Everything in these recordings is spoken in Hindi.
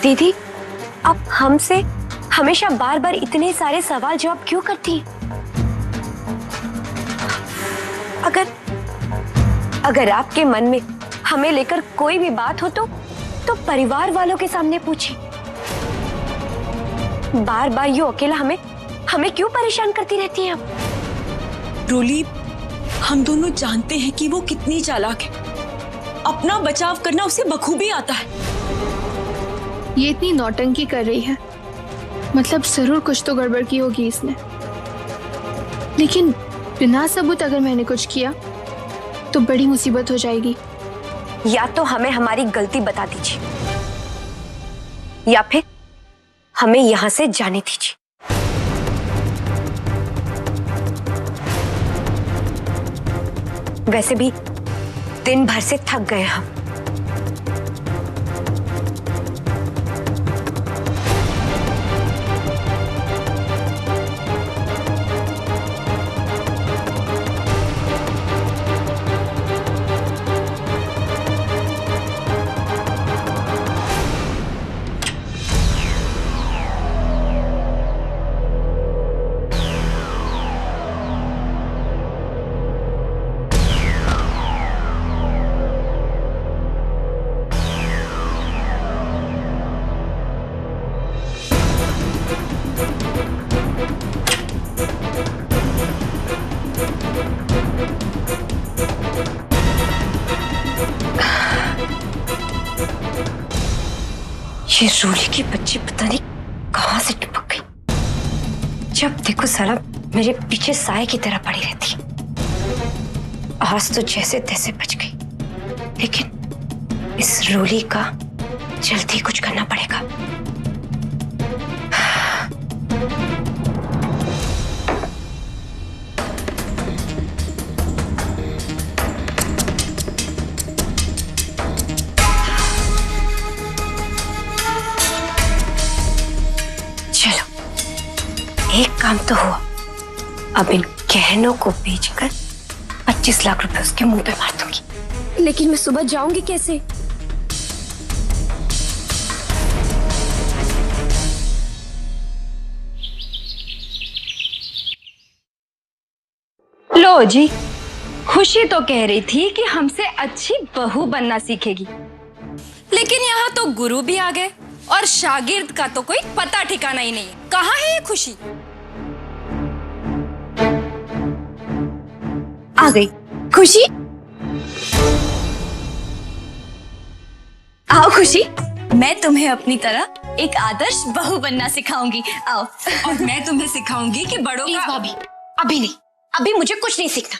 दीदी, आप हमसे हमेशा बार बार इतने सारे सवाल जवाब क्यों करती हैं? अगर आपके मन में हमें लेकर कोई भी बात हो तो परिवार वालों के सामने पूछिए। बार बार यूं अकेला हमें क्यों परेशान करती रहती हैं आप? रोली, हम दोनों जानते हैं कि वो कितनी चालाक है। अपना बचाव करना उसे बखूबी आता है। ये इतनी नौटंकी कर रही है, मतलब जरूर कुछ तो गड़बड़ की होगी इसने। लेकिन बिना सबूत अगर मैंने कुछ किया तो बड़ी मुसीबत हो जाएगी। या तो हमें हमारी गलती बता दीजिए या फिर हमें यहां से जाने दीजिए। वैसे भी दिन भर से थक गए हम। ये रोली की बच्ची पता नहीं कहां से टपक गई। जब देखो साला मेरे पीछे साए की तरह पड़ी रहती है। आज तो जैसे तैसे बच गई, लेकिन इस रोली का जल्दी कुछ करना पड़ेगा। एक काम तो हुआ, अब इन गहनों को बेचकर 25 लाख रुपए उसके मुंह पे मार दूंगी। लेकिन मैं सुबह जाऊंगी कैसे? लो जी, खुशी तो कह रही थी कि हमसे अच्छी बहू बनना सीखेगी, लेकिन यहाँ तो गुरु भी आ गए और शागिर्द का तो कोई पता ठिकाना ही नहीं है। कहाँ है ये खुशी? आ गई खुशी। आओ खुशी, मैं तुम्हें अपनी तरह एक आदर्श बहू बनना सिखाऊंगी। आओ। और मैं तुम्हें सिखाऊंगी कि बड़ों का। भाभी, अभी नहीं, अभी मुझे कुछ नहीं सीखना।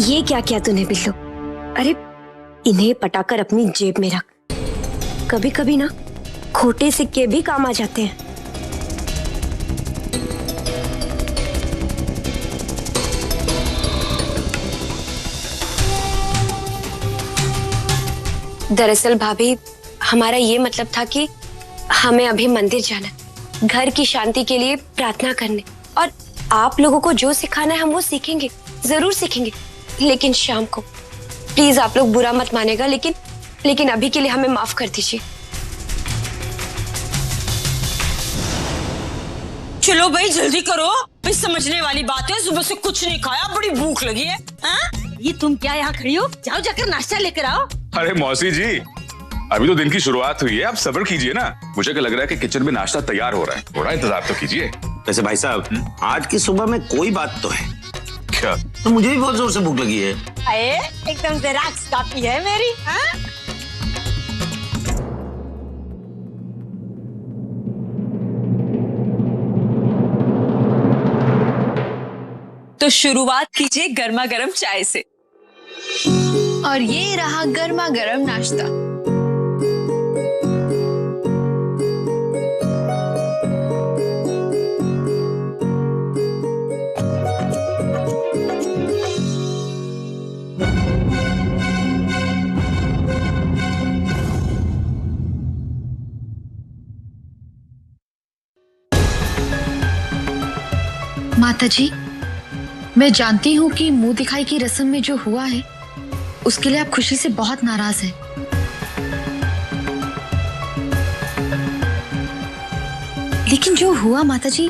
ये क्या किया तूने बिल्लू? अरे इन्हें पटाकर अपनी जेब में रख। कभी कभी ना खोटे सिक्के भी काम आ जाते हैं। दरअसल भाभी, हमारा ये मतलब था कि हमें अभी मंदिर जाना है, घर की शांति के लिए प्रार्थना करने, और आप लोगों को जो सिखाना है हम वो सीखेंगे, जरूर सीखेंगे। लेकिन शाम को प्लीज आप लोग बुरा मत मानेगा, लेकिन अभी के लिए हमें माफ कर दीजिए। चलो भाई जल्दी करो, भाई समझने वाली बात है। सुबह से कुछ नहीं खाया, बड़ी भूख लगी है। ये तुम क्या यहाँ खड़ी हो? जाओ जाकर नाश्ता लेकर आओ। अरे मौसी जी, अभी तो दिन की शुरुआत हुई है, आप सब्र कीजिए ना। मुझे क्या लग रहा है कि किचन में नाश्ता तैयार हो रहा है, थोड़ा इंतजार तो कीजिए। वैसे भाई साहब, आज की सुबह में कोई बात तो है क्या? तो मुझे भी बहुत जोर से भूख लगी है। एकदम जेरॉक्स कॉपी है मेरी। तो शुरुआत कीजिए गर्मा गर्म चाय से। और ये रहा गर्मा गर्म नाश्ता। माताजी, मैं जानती हूँ कि मुंह दिखाई की रस्म में जो हुआ है उसके लिए आप खुशी से बहुत नाराज हैं। लेकिन जो हुआ माताजी,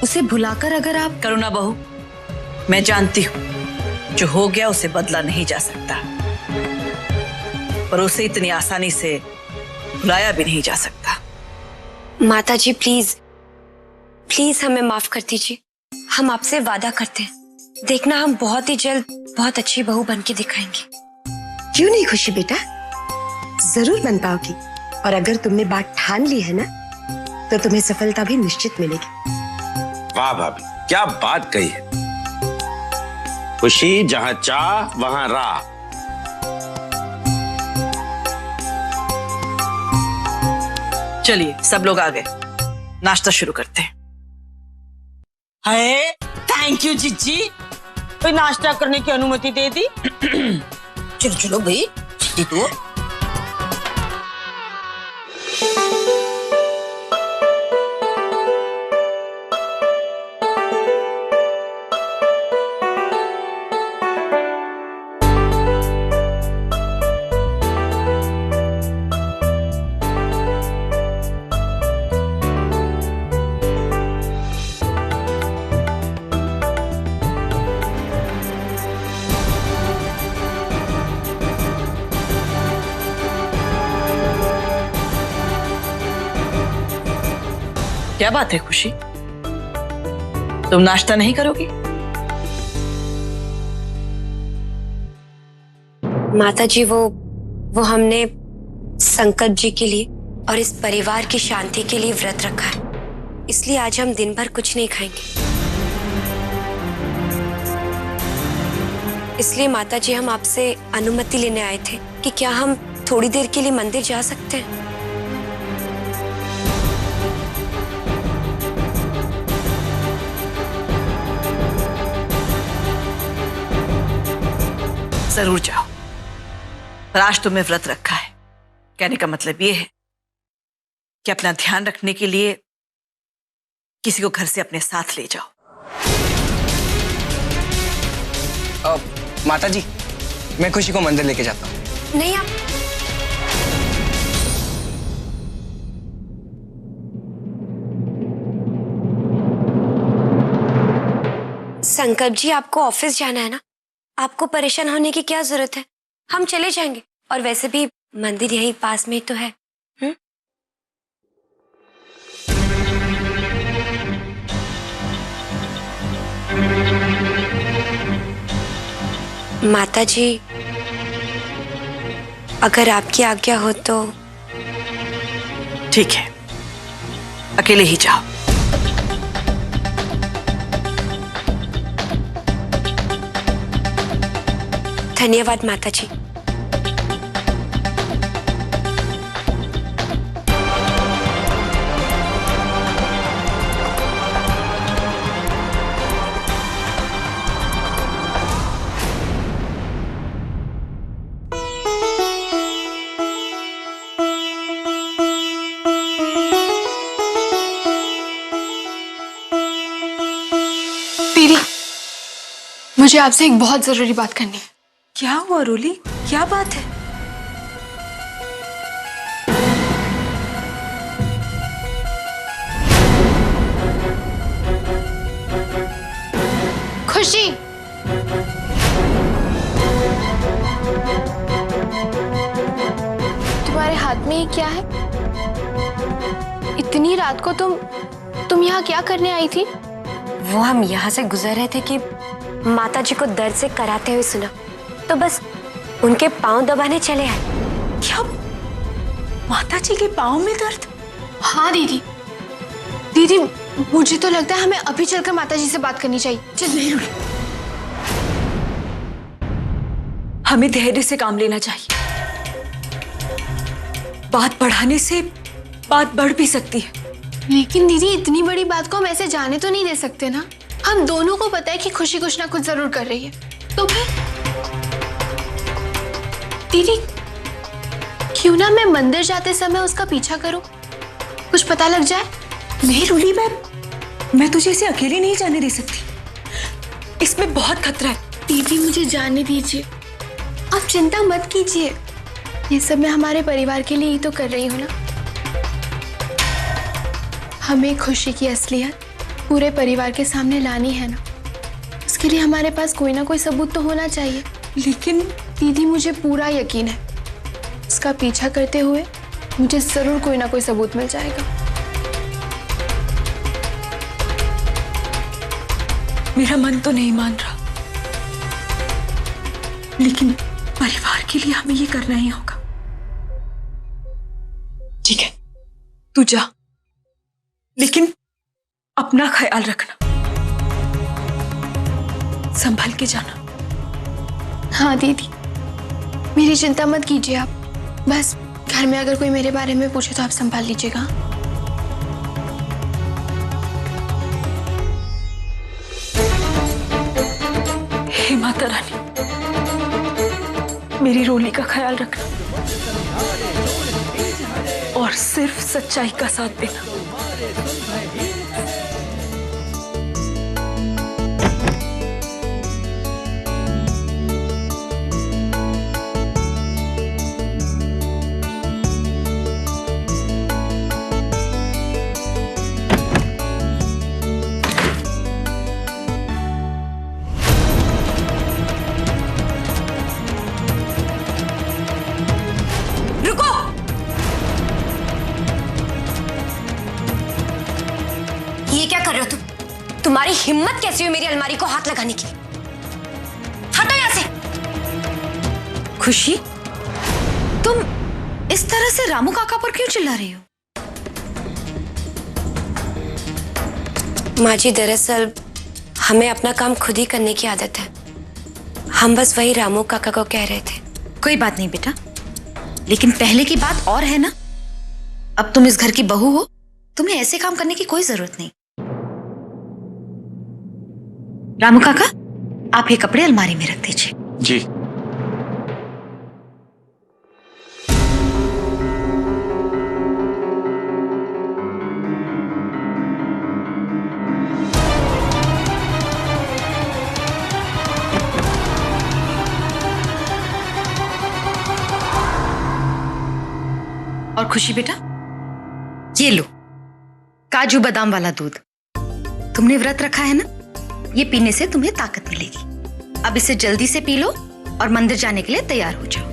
उसे भुलाकर अगर आप... करुणा बहू, मैं जानती हूँ जो हो गया उसे बदला नहीं जा सकता, पर उसे इतनी आसानी से भुलाया भी नहीं जा सकता। माताजी प्लीज प्लीज हमें माफ कर दीजिए। हम आपसे वादा करते हैं, देखना हम बहुत ही जल्द बहुत अच्छी बहू बन के दिखाएंगे। क्यों नहीं खुशी बेटा, जरूर बन पाओगी। और अगर तुमने बात ठान ली है ना, तो तुम्हें सफलता भी निश्चित मिलेगी। वाह भाभी, क्या बात कही है। खुशी जहां चाह वहां राह। चलिए सब लोग आ गए, नाश्ता शुरू करते हैं। हाय, थैंक यू जीजी, कोई नाश्ता करने की अनुमति दे दी। चलो चलो भाई, जल्दी तो। क्या बात है खुशी, तुम नाश्ता नहीं करोगी? माताजी वो हमने संकल्प जी के लिए और इस परिवार की शांति के लिए व्रत रखा है, इसलिए आज हम दिन भर कुछ नहीं खाएंगे। इसलिए माताजी हम आपसे अनुमति लेने आए थे कि क्या हम थोड़ी देर के लिए मंदिर जा सकते हैं। जरूर जाओ, पर आज तुम्हें व्रत रखा है, कहने का मतलब ये है कि अपना ध्यान रखने के लिए किसी को घर से अपने साथ ले जाओ। माताजी, मैं खुशी को मंदिर लेके जाता हूँ। नहीं, आप संकल्प जी, आपको ऑफिस जाना है ना, आपको परेशान होने की क्या जरूरत है, हम चले जाएंगे। और वैसे भी मंदिर यहीं पास में तो है। माताजी, अगर आपकी आज्ञा हो तो। ठीक है, अकेले ही जाओ। धन्यवाद माताजी। दीदी, मुझे आपसे एक बहुत जरूरी बात करनी है। क्या हुआ रोली, क्या बात है? खुशी, तुम्हारे हाथ में ये क्या है? इतनी रात को तुम यहाँ क्या करने आई थी? वो हम यहाँ से गुजर रहे थे कि माताजी को दर्द से कराते हुए सुना, तो बस उनके पांव दबाने चले आए। क्या माताजी के पांव में दर्द? हाँ दीदी, मुझे तो लगता है हमें अभी चलकर माताजी से बात करनी चाहिए। चल। नहीं, हमें धैर्य से काम लेना चाहिए। बात बढ़ाने से बात बढ़ भी सकती है। लेकिन दीदी, इतनी बड़ी बात को हम ऐसे जाने तो नहीं दे सकते ना। हम दोनों को पता है कि खुशी कुछ ना कुछ जरूर कर रही है, तो फिर दीदी क्यों ना मैं मंदिर जाते समय उसका पीछा करूं, कुछ पता लग जाए। नहीं रूली, मैं तुझे इसे अकेले नहीं जाने दे सकती। इसमें बहुत खतरा है। दीदी मुझे जाने दीजिए, आप चिंता मत कीजिए। ये सब मैं हमारे परिवार के लिए ही तो कर रही हूँ ना। हमें खुशी की असलियत पूरे परिवार के सामने लानी है ना, उसके लिए हमारे पास कोई ना कोई सबूत तो होना चाहिए। लेकिन दीदी मुझे पूरा यकीन है, इसका पीछा करते हुए मुझे जरूर कोई ना कोई सबूत मिल जाएगा। मेरा मन तो नहीं मान रहा, लेकिन परिवार के लिए हमें ये करना ही होगा। ठीक है, तू जा, लेकिन अपना ख्याल रखना, संभल के जाना। हाँ दीदी, मेरी चिंता मत कीजिए आप। बस घर में अगर कोई मेरे बारे में पूछे तो आप संभाल लीजिएगा। हे माता रानी, मेरी रोली का ख्याल रखना और सिर्फ सच्चाई का साथ देना। ये क्या कर रहे हो तुम? तुम्हारी हिम्मत कैसी हुई मेरी अलमारी को हाथ लगाने की? हटो यहां से। खुशी, तुम इस तरह से रामू काका पर क्यों चिल्ला रही हो? माँ जी, दरअसल हमें अपना काम खुद ही करने की आदत है। हम बस वही रामू काका को कह रहे थे। कोई बात नहीं बेटा, लेकिन पहले की बात और है ना। अब तुम इस घर की बहू हो, तुम्हें ऐसे काम करने की कोई जरूरत नहीं। रामू काका, आप ये कपड़े अलमारी में रख दीजिए। जी। और खुशी बेटा, ये लो काजू बादाम वाला दूध। तुमने व्रत रखा है ना, ये पीने से तुम्हें ताकत मिलेगी। अब इसे जल्दी से पी लो और मंदिर जाने के लिए तैयार हो जाओ।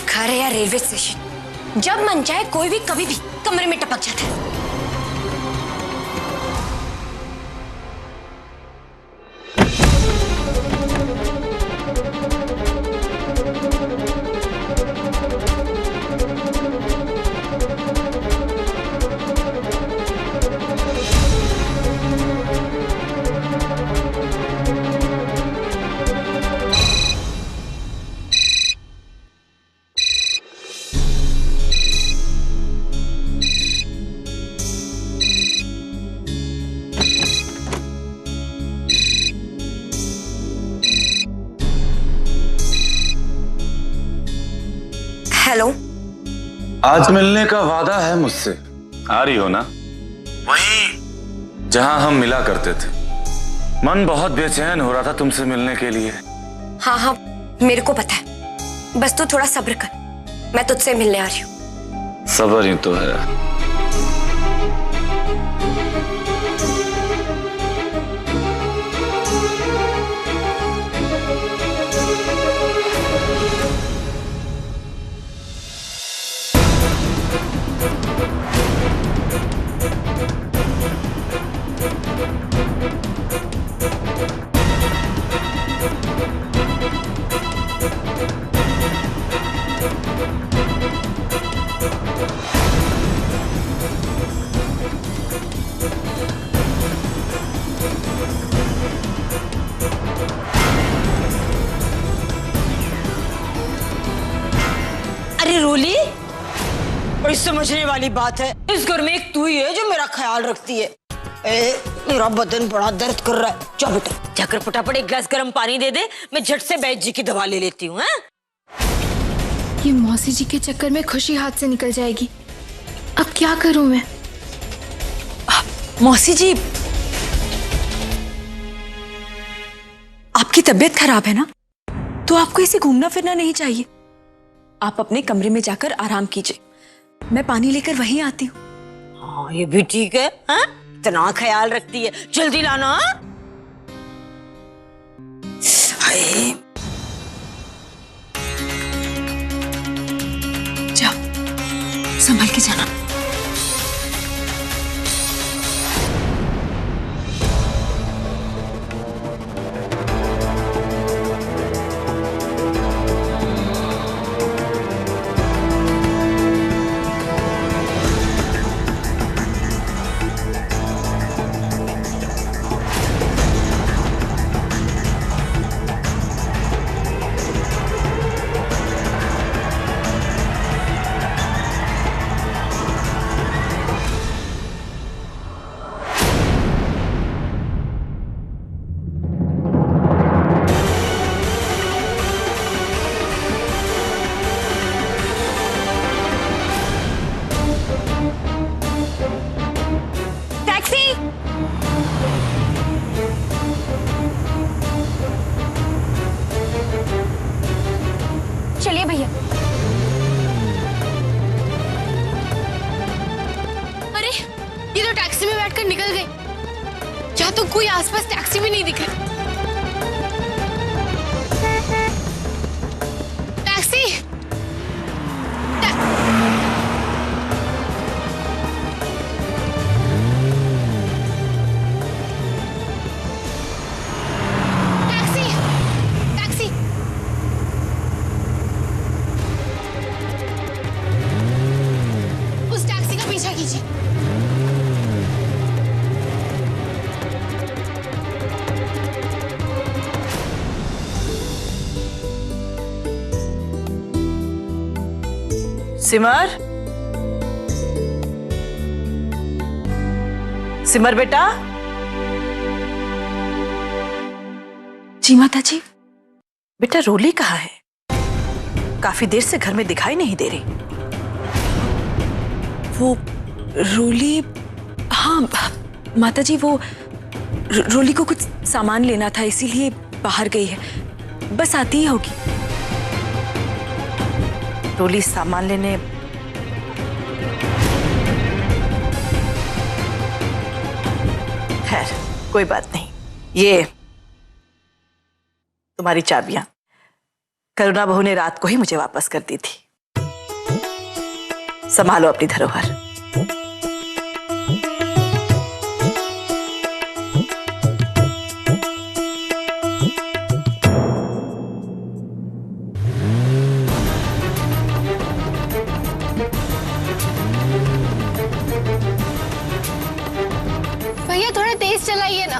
घर है या रेलवे स्टेशन, जब मन चाहे कोई भी कभी भी कमरे में टपक जाता है। हेलो, आज मिलने का वादा है मुझसे, आ रही हो ना? वहीं जहां हम मिला करते थे। मन बहुत बेचैन हो रहा था तुमसे मिलने के लिए। हाँ हाँ, मेरे को पता है, बस तू थोड़ा सब्र कर, मैं तुझसे मिलने आ रही हूँ। सब्र ही तो है। बड़ी समझने वाली बात है। इस घर में एक तू ही है जो मेरा ख्याल रखती है। मेरा बदन बड़ा दर्द कर रहा है। जा बेटा, जाकर फटाफट एक गिलास गर्म पानी दे दे, मैं झट से बैद जी की दवा ले लेती हूँ। ये मौसी जी के चक्कर में खुशी हाथ से निकल जाएगी। अब क्या करूं मैं? मौसी जी, आपकी तबीयत खराब है ना, तो आपको ऐसे घूमना फिरना नहीं चाहिए। आप अपने कमरे में जाकर आराम कीजिए, मैं पानी लेकर वहीं आती हूँ। हाँ, ये भी ठीक है। हाँ? इतना ख्याल रखती है, जल्दी लाना। हाय, जाओ, संभल के जाना। चलिए भैया। अरे ये तो टैक्सी में बैठकर निकल गए। क्या तो कोई आसपास टैक्सी भी नहीं दिख रही। Taxi, taxi, taxi. उस टैक्सी का पीछा कीजिए। सिमर, सिमर बेटा। जी माता जी। बेटा रोली कहाँ है? काफी देर से घर में दिखाई नहीं दे रही। वो रोली, हाँ माता जी, वो रोली को कुछ सामान लेना था इसीलिए बाहर गई है, बस आती ही होगी। रोली सामान लेने? खैर कोई बात नहीं। ये तुम्हारी चाबियां करुणा बहू ने रात को ही मुझे वापस कर दी थी। संभालो अपनी धरोहर। भैया थोड़ा तेज चलाइए ना।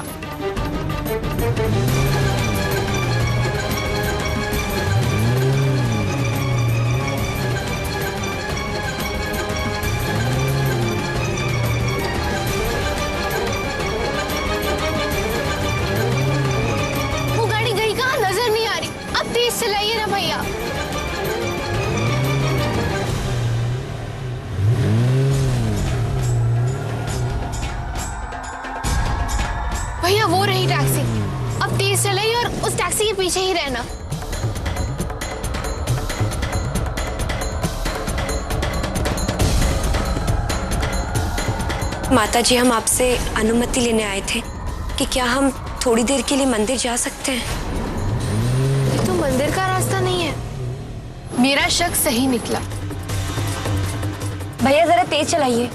वो गाड़ी गई कहाँ, नजर नहीं आ रही। अब तेज चलाइए ना भैया। भैया वो रही टैक्सी। अब तेज चलाइए और उस टैक्सी के पीछे ही रहना। माताजी, हम आपसे अनुमति लेने आए थे कि क्या हम थोड़ी देर के लिए मंदिर जा सकते हैं? ये तो मंदिर का रास्ता नहीं है। मेरा शक सही निकला। भैया जरा तेज चलाइए।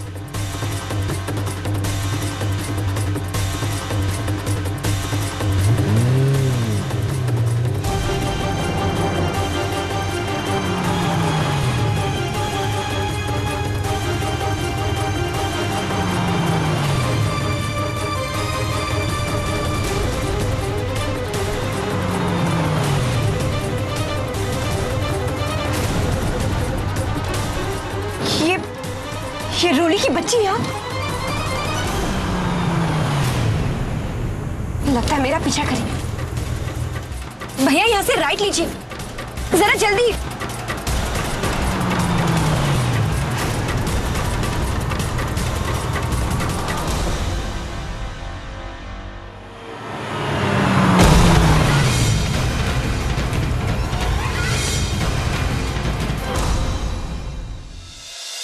ये रोली की बच्ची यहाँ लगता है मेरा पीछा करें। भैया यहाँ से राइट लीजिए जरा जल्दी।